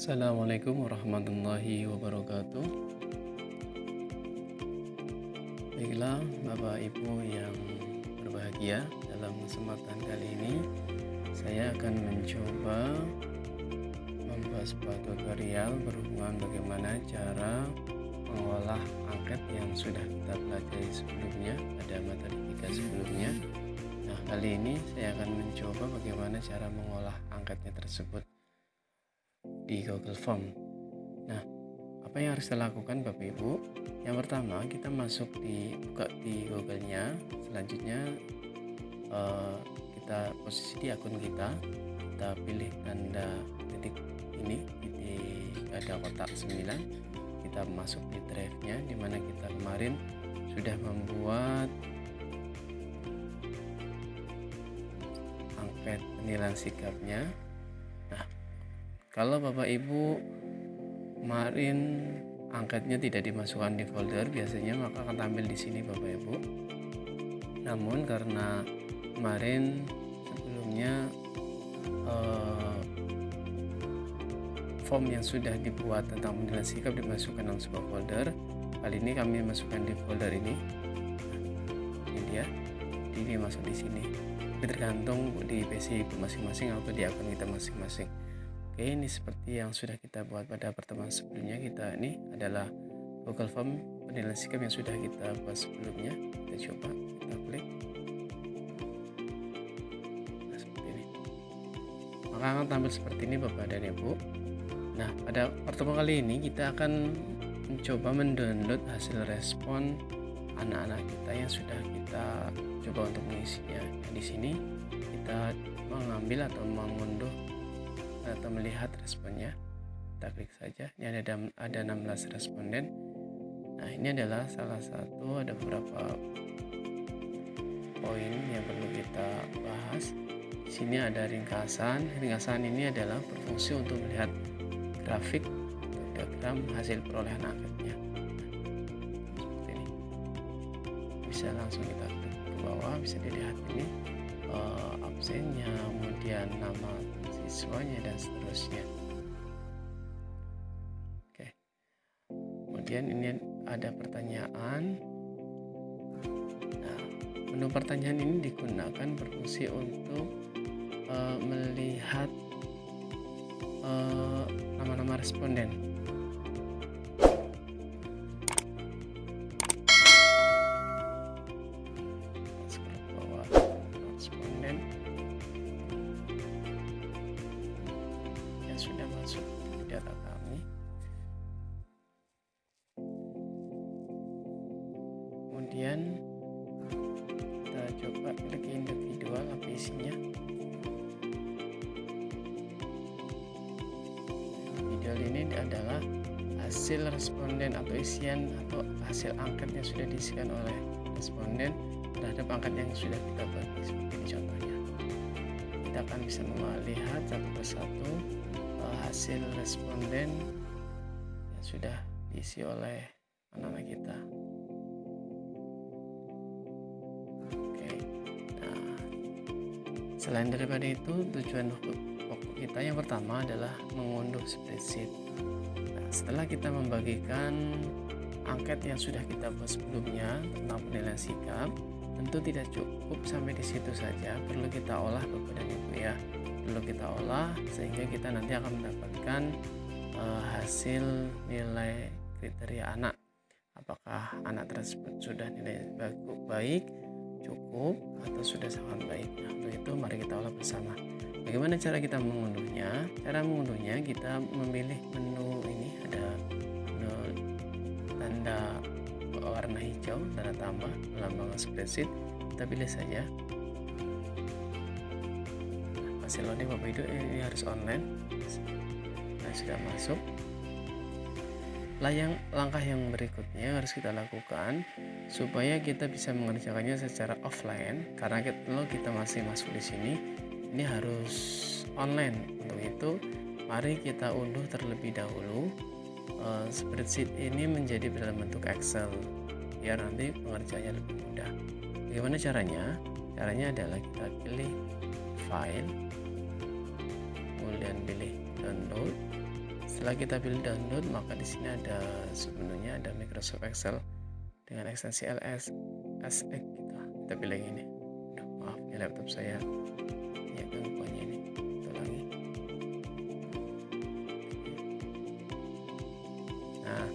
Assalamualaikum warahmatullahi wabarakatuh. Baiklah Bapak Ibu yang berbahagia, dalam kesempatan kali ini saya akan mencoba membuat sebuah tutorial berhubungan bagaimana cara mengolah angket yang sudah kita pelajari sebelumnya pada materi 3 sebelumnya. Nah, kali ini saya akan mencoba bagaimana cara mengolah angketnya tersebut di Google Form. Nah, apa yang harus kita lakukan Bapak Ibu? Yang pertama, kita buka di Google-nya. Selanjutnya kita posisi di akun kita pilih tanda titik ini, ada kotak 9. Kita masuk di drive-nya, dimana kita kemarin sudah membuat angket penilaian sikapnya. Kalau Bapak Ibu kemarin angketnya tidak dimasukkan di folder, biasanya maka akan tampil di sini Bapak Ibu. Namun karena kemarin sebelumnya form yang sudah dibuat tentang penilaian sikap dimasukkan dalam sebuah folder, kali ini kami masukkan di folder ini. Ini dia, ini masuk di sini. Tergantung di PC masing-masing atau di akun kita masing-masing. Oke, ini seperti yang sudah kita buat pada pertemuan sebelumnya. Ini adalah Google Form penilaian sikap yang sudah kita buat sebelumnya. Kita coba, kita klik. Nah, seperti ini. Maka akan tampil seperti ini Bapak dan Ibu. Nah, pada pertemuan kali ini kita akan mencoba mendownload hasil respon anak-anak kita yang sudah kita coba untuk mengisinya. Nah, di sini kita mengambil atau mengunduh atau melihat responnya. Kita klik saja. Ini ada 16 responden. Nah, ini adalah salah satu, ada beberapa poin yang perlu kita bahas. Di sini ada ringkasan. Ringkasan ini adalah berfungsi untuk melihat grafik atau diagram hasil perolehan angketnya. Seperti ini. Bisa langsung kita klik ke bawah, bisa dilihat ini absennya, kemudian nama siswanya dan seterusnya. Oke. Kemudian ini ada pertanyaan. Nah, menu pertanyaan ini digunakan berfungsi untuk melihat nama-nama responden. Scroll ke bawah, responden yang sudah masuk di data kami. Kemudian kita coba klik individual, apa isinya. Video ini adalah hasil responden atau isian atau hasil angket yang sudah diisikan oleh responden terhadap angket yang sudah kita bagi, seperti ini contohnya. Kita akan bisa melihat satu persatu hasil responden yang sudah diisi oleh anak-anak kita. Oke. Nah, selain daripada itu, tujuan pokok kita yang pertama adalah mengunduh spreadsheet. Nah, setelah kita membagikan angket yang sudah kita buat sebelumnya tentang penilaian sikap, tentu tidak cukup sampai di situ saja. Perlu kita olah Bapak dan Ibu ya. Perlu kita olah sehingga kita nanti akan mendapatkan hasil nilai kriteria anak. Apakah anak tersebut sudah nilai baik, cukup, atau sudah sangat baik. Nah, untuk itu mari kita olah bersama. Bagaimana cara kita mengunduhnya? Cara mengunduhnya kita memilih menu ini, ada menu tanda warna hijau, tanda tambah, lambang spreadsheet. Kita pilih saja. Hasil loading Bapak Ibu ini harus online. Nah, sudah masuk. Langkah yang berikutnya harus kita lakukan supaya kita bisa mengerjakannya secara offline, karena kalau kita masih masuk di sini, ini harus online. Untuk itu, mari kita unduh terlebih dahulu spreadsheet ini menjadi dalam bentuk Excel, biar nanti pengerjaannya lebih mudah. Bagaimana caranya? Caranya adalah kita pilih file, kemudian pilih download, setelah kita pilih download, maka di sini ada sebenarnya ada Microsoft Excel dengan ekstensi LS SX kita pilih yang ini. Maaf, ini laptop saya ya gangguannya ini. Kita ulangi. Nah,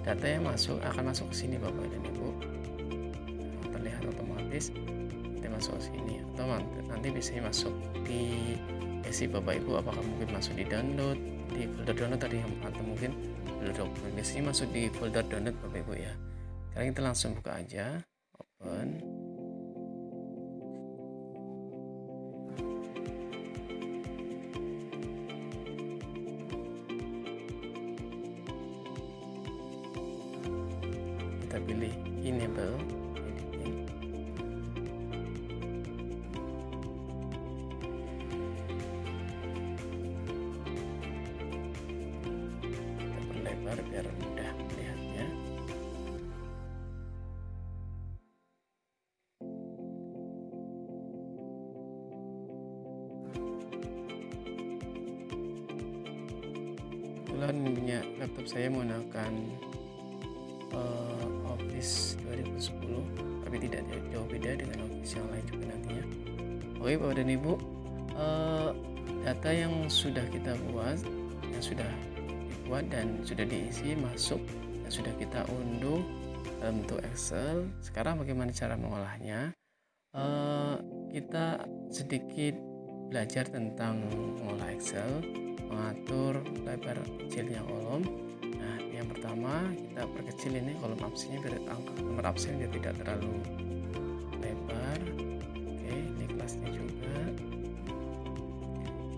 data yang akan masuk ke sini Bapak dan Ibu. Terlihat otomatis nanti masuk ke sini, atau nanti biasanya masuk di Bapak Ibu, apakah mungkin masuk di download, di folder download tadi, atau mungkin folder dokumen. Biasanya masuk di folder download Bapak Ibu ya. Sekarang kita langsung buka aja, open. Kita pilih enable editing. Kita perlebar biar mudah melihatnya. Kebetulan punya laptop saya menggunakan Office 2010, tapi tidak jauh beda dengan Office yang lain juga nantinya. Oke Bapak dan Ibu, data yang sudah kita buat, yang sudah dibuat dan sudah diisi masuk dan sudah kita unduh dalam bentuk Excel. Sekarang bagaimana cara mengolahnya? Kita sedikit belajar tentang mengolah Excel, mengatur lebar kecilnya kolom. Nah, yang pertama kita perkecil ini kolom absennya biar nomor absen biar tidak terlalu lebar. Oke, ini kelasnya juga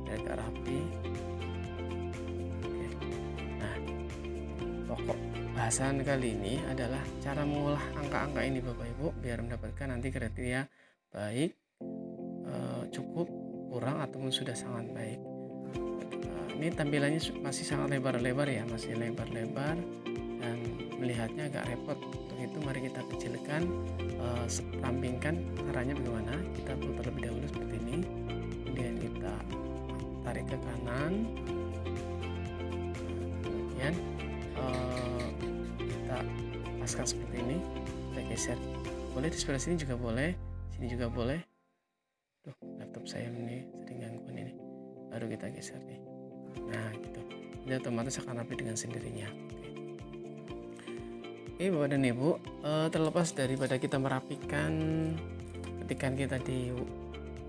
biar agak rapi. Oke. Nah, pokok bahasan kali ini adalah cara mengolah angka-angka ini Bapak Ibu biar mendapatkan nanti kriteria baik, cukup, kurang, ataupun sudah sangat baik. Ini tampilannya masih sangat lebar-lebar ya, masih lebar-lebar dan melihatnya agak repot. Untuk itu mari kita kecilkan, rampingkan. Caranya bagaimana? Kita putar terlebih dahulu seperti ini, kemudian kita tarik ke kanan, kemudian kita paskan seperti ini, kita geser. Boleh di sebelah sini juga boleh, sini juga boleh. Tuh, laptop saya ini sering gangguan ini. Baru kita geser nih. Nah, gitu. Jadi otomatis akan rapi dengan sendirinya. Oke, Bapak dan Ibu, terlepas daripada kita merapikan ketikan kita di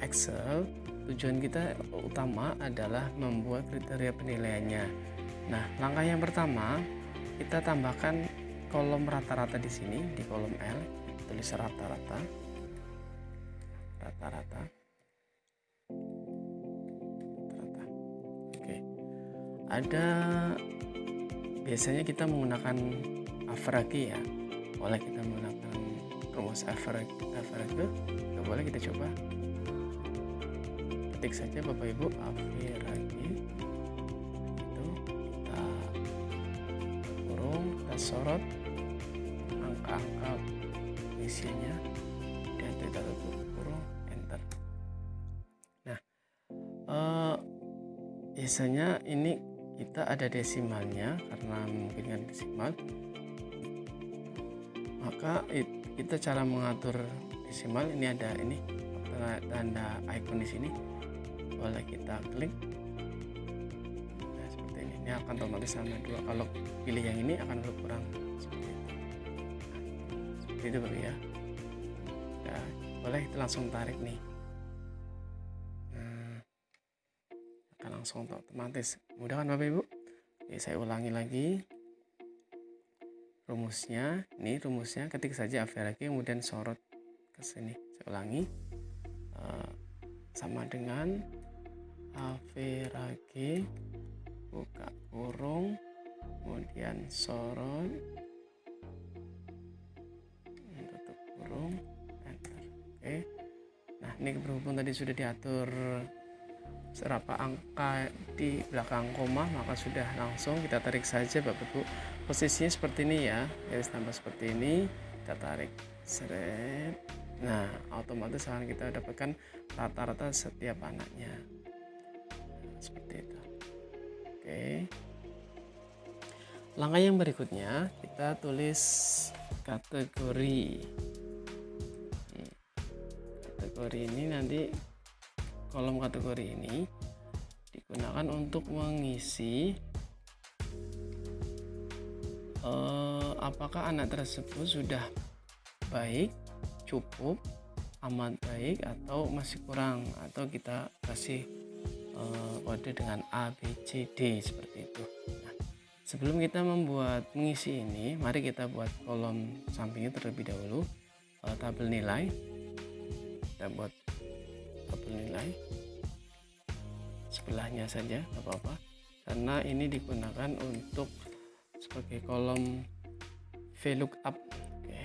Excel, tujuan kita utama adalah membuat kriteria penilaiannya. Nah, langkah yang pertama, kita tambahkan kolom rata-rata di sini, di kolom L, tulis rata-rata. Oke. Ada biasanya kita menggunakan average ya. Boleh kita menggunakan rumus average, nggak boleh kita coba. Ketik saja Bapak Ibu average, itu kita kurung, kita sorot angka-angka isinya dan kita tutup kurung, enter. Nah, biasanya ini kita ada desimalnya karena memungkinkan desimal, maka kita cara mengatur desimal ini ada ini tanda icon di sini, boleh kita klik. Nah, seperti ini akan otomatis sama 2. Kalau pilih yang ini akan berkurang seperti itu. Nah, seperti itu Bapak ya. Nah, boleh kita langsung tarik nih. Akan langsung otomatis. Mudah kan Bapak Ibu? Oke, saya ulangi lagi rumusnya. Ini rumusnya, ketik saja average kemudian sorot ke sini. Saya ulangi, sama dengan average, buka kurung, kemudian sorot, tutup kurung, enter. Oke. Nah, ini berhubung tadi sudah diatur berapa angka di belakang koma, maka sudah langsung kita tarik saja Bapak Ibu. Posisinya seperti ini ya, garis tambah seperti ini, kita tarik seret. Nah, otomatis akan kita dapatkan rata-rata setiap anaknya seperti itu. Oke, Langkah yang berikutnya kita tulis kategori. Kategori ini nanti, kolom kategori ini digunakan untuk mengisi apakah anak tersebut sudah baik, cukup, amat baik, atau masih kurang, atau kita kasih kode dengan A, B, C, D seperti itu. Nah, sebelum kita mengisi ini, mari kita buat kolom sampingnya terlebih dahulu, tabel nilai. Kita buat tabel nilai sebelahnya saja, nggak apa-apa, karena ini digunakan untuk sebagai kolom VLOOKUP. Oke.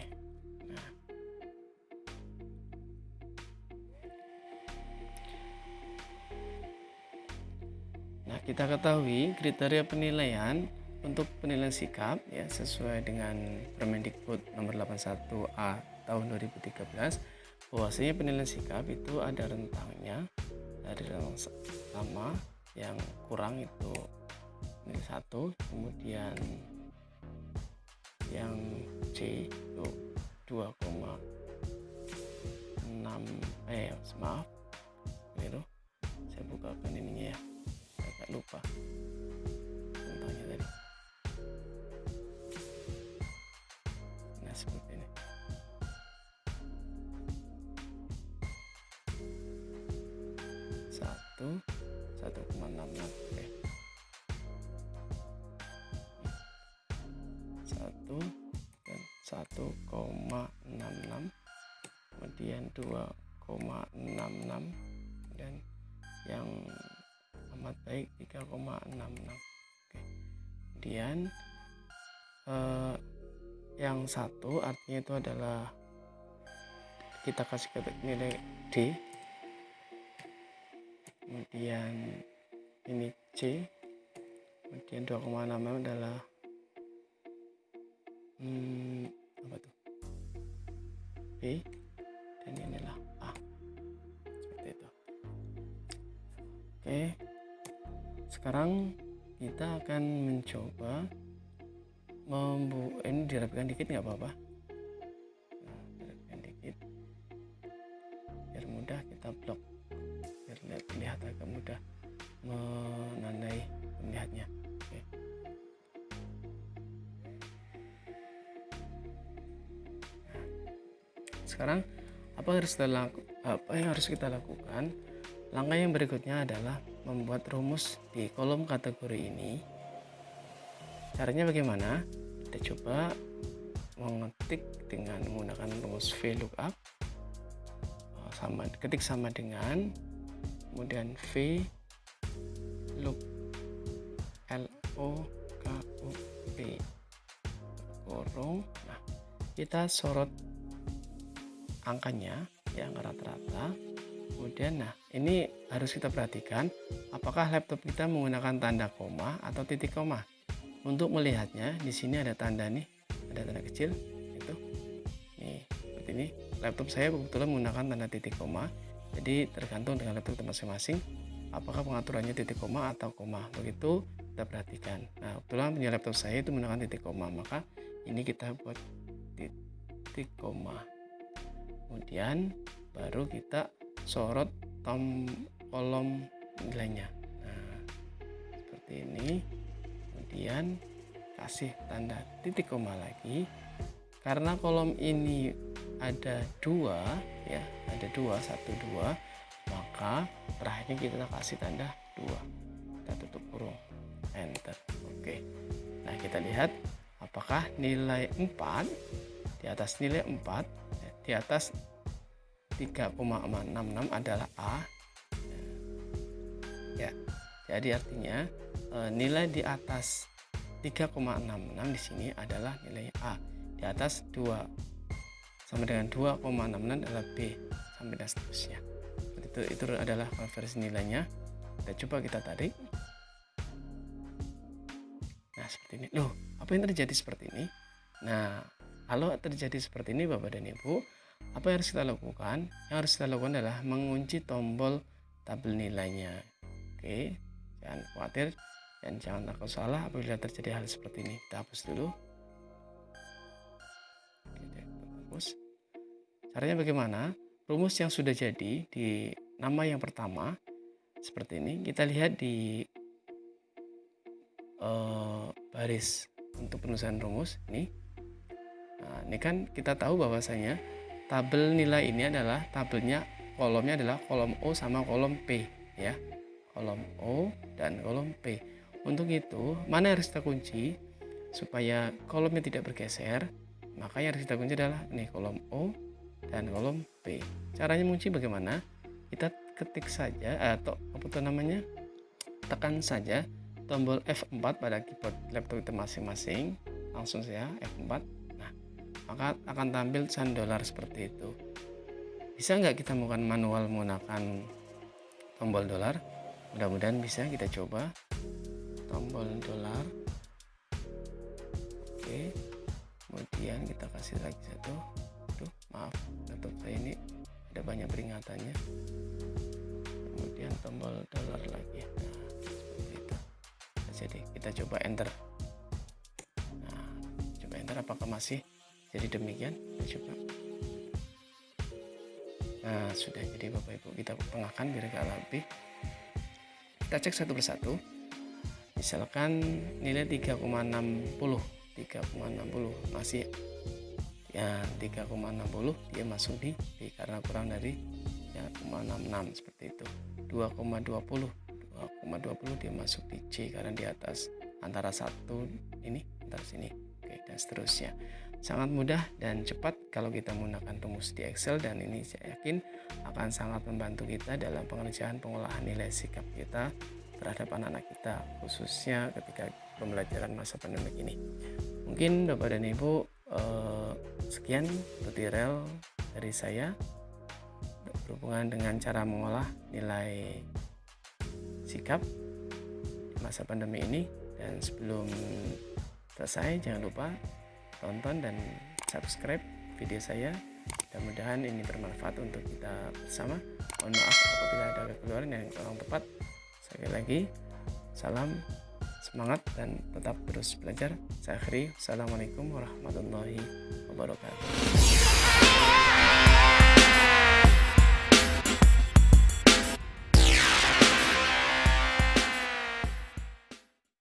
Nah, kita ketahui kriteria penilaian untuk penilaian sikap ya sesuai dengan Permendikbud nomor 81A tahun 2013, bahwasanya penilaian sikap itu ada rentangnya dari yang sama, yang kurang itu nilai 1, kemudian yang C itu 2,6 maaf itu saya bukakan ininya ya, agak lupa rentangnya tadi. Nah, seperti ini. Satu 1,66. Oke. 1 dan 1,66, kemudian 2,66, dan yang amat baik 3,66. Oke. Kemudian yang satu artinya itu adalah kita kasih nilai D, kemudian ini C, kemudian 2,66 adalah apa tuh, B, dan inilah A, seperti itu. Oke, sekarang kita akan mencoba ini dirapikan dikit, nggak apa-apa. Nah, dirapikan dikit biar mudah kita blok, biar lihat agak mudah menandai melihatnya. Oke. Sekarang apa yang harus kita lakukan? Langkah yang berikutnya adalah membuat rumus di kolom kategori ini. Caranya bagaimana? Kita coba mengetik dengan menggunakan rumus VLOOKUP, ketik sama dengan, kemudian V look LOOKUP kurung. Nah, kita sorot angkanya yang rata-rata. Kemudian ini harus kita perhatikan apakah laptop kita menggunakan tanda koma atau titik koma. Untuk melihatnya di sini ada tanda nih, ada tanda kecil itu. Nih, seperti ini. Laptop saya kebetulan menggunakan tanda titik koma. Jadi tergantung dengan laptop masing-masing apakah pengaturannya titik koma atau koma. Begitu kita perhatikan. Nah, kebetulan punya laptop saya itu menggunakan titik koma, maka ini kita buat titik koma. Kemudian baru kita sorot kolom nilainya. Nah, seperti ini. Kemudian kasih tanda titik koma lagi. Karena kolom ini ada dua ya, ada 1, 2, maka terakhirnya kita kasih tanda 2. Kita tutup kurung, enter. Oke. Nah, kita lihat apakah nilai 4 di atas nilai 4 di atas 3,66 adalah A ya. Jadi artinya nilai di atas 3,66 di sini adalah nilai A. Di atas 2 sama dengan 2,66 adalah B, sampai dan seterusnya. Itu adalah konversi nilainya. Kita tarik. Nah, seperti ini. Loh, apa yang terjadi seperti ini? Nah, kalau terjadi seperti ini Bapak dan Ibu, apa yang harus kita lakukan? Yang harus kita lakukan adalah mengunci tombol tabel nilainya. Oke, jangan khawatir, Dan jangan takut salah apabila terjadi hal seperti ini. Kita hapus dulu. Kita hapus. Caranya bagaimana? Rumus yang sudah jadi di nama yang pertama seperti ini, kita lihat di baris untuk penulisan rumus ini. Nah, ini kan kita tahu bahwasanya tabel nilai ini adalah tabelnya, kolomnya adalah kolom O sama kolom P ya. Kolom O dan kolom P. Untuk itu, mana yang harus kita kunci supaya kolomnya tidak bergeser? Maka yang harus kita kunci adalah nih kolom O dan kolom P. Caranya mengunci bagaimana? Kita ketik saja atau apa itu namanya? Tekan saja tombol F4 pada keyboard laptop kita masing-masing. Langsung saja F4. Nah, maka akan tampil tulisan dolar seperti itu. Bisa nggak kita melakukan manual menggunakan tombol dolar? Mudah-mudahan bisa. Kita coba tombol dolar. Oke, kemudian kita kasih lagi satu. Aduh, maaf, laptop saya ini ada banyak peringatannya. Kemudian tombol dolar lagi. Nah, seperti itu. Jadi kita coba enter. Nah, coba enter apakah masih jadi demikian? Kita coba. Nah, sudah jadi Bapak Ibu, kita tengahkan biar agak lebih. Kita cek satu persatu. Misalkan nilai 3,60 masih ya 3,60, dia masuk di B karena kurang dari 3,66 seperti itu. 2,20 dia masuk di C karena di atas antara satu ini antara sini. Oke, dan seterusnya. Sangat mudah dan cepat kalau kita menggunakan rumus di Excel, dan ini saya yakin akan sangat membantu kita dalam pengerjaan pengolahan nilai sikap kita terhadap anak-anak kita, khususnya ketika pembelajaran masa pandemi ini. Mungkin Bapak dan Ibu sekian tutorial dari saya berhubungan dengan cara mengolah nilai sikap di masa pandemi ini. Dan sebelum selesai, jangan lupa tonton dan subscribe video saya. Mudah-mudahan ini bermanfaat untuk kita bersama. Mohon maaf apabila ada kekeliruan yang kurang tepat. Sekali lagi, salam semangat dan tetap terus belajar. Saya akhiri. Assalamualaikum warahmatullahi wabarakatuh.